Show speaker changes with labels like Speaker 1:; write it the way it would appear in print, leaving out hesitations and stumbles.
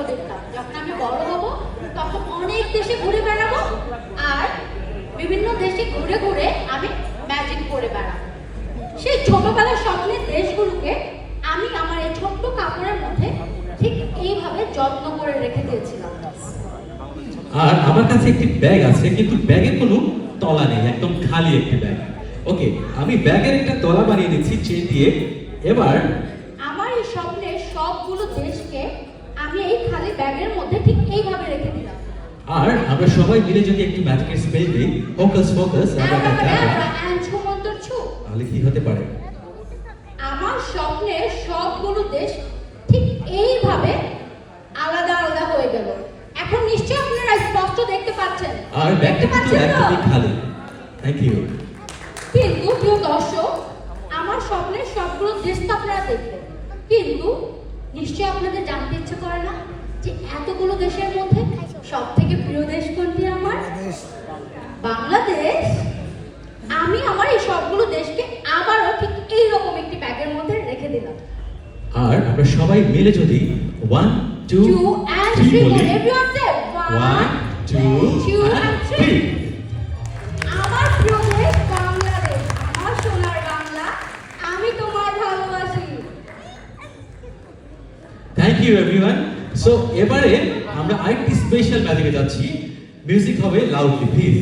Speaker 1: দেখতাম। যখন আমি বড় হব তখন অনেক দেশে ঘুরে বেড়াবো, আর বিভিন্ন দেশে ঘুরে ঘুরে আমি ম্যাজিক করে বেড়াবো। সেই ছোটবেলার স্বপ্নের দেশগুলোকে আমি আমার এই ছোট্ট কাপড়ের মধ্যে ঠিক এইভাবে যত্ন করে রেখে দিয়েছিলাম।
Speaker 2: আর আমার কাছে একটি ব্যাগ আছে, কিন্তু ব্যাগে কোনো তলা নেই, একদম খালি একটি ব্যাগ। ওকে, আমি ব্যাগের একটা তলা বানিয়ে দিচ্ছি চেন দিয়ে। এবার
Speaker 1: আমার এই স্বপ্নের সবগুলো দেশকে আমি এই খালি ব্যাগের মধ্যে ঠিক এইভাবে রেখে দিলাম।
Speaker 2: আর আমরা সবাই মিলে যদি একটু ম্যাজিকের স্পেল দিই, ফোকাস ফোকাস, তাহলে কি হতে পারে?
Speaker 1: আমার স্বপ্নের সবগুলো দেশ ঠিক এইভাবে আলাদা আলাদা হয়ে গেল। এখন নিশ্চয়ই আপনারা স্পষ্ট দেখতে পাচ্ছেন।
Speaker 2: আর ব্যাগটা কিন্তু একদমই খালি। Thank you.
Speaker 1: কিন্তু প্রিয় দর্শক, আমার স্বপ্নের সবগুলো দেশ তো আপনারা দেখলেন, কিন্তু নিশ্চয়ই আপনাদের জানতে ইচ্ছে করে না যে এতগুলো দেশের মধ্যে সব থেকে প্রিয় দেশ কোনটি আমার? বাংলাদেশ। আমি আমার এই সবগুলো দেশকে আবারও ঠিক এইরকম একটি ব্যাগের মধ্যে রেখে দিলাম।
Speaker 2: আর আমরা সবাই মিলে যদি 1 2 3 বলি, 1 2 3।
Speaker 1: আমার প্রিয় দেশ বাংলাদেশ, আমার সোনার বাংলা, আমি তোমায় ভালোবাসি।
Speaker 2: Thank you everyone. সো এবারে আমরা আরেকটি স্পেশাল ম্যাজিকে যাচ্ছি। মিউজিক হবে লাউডলি প্লিজ।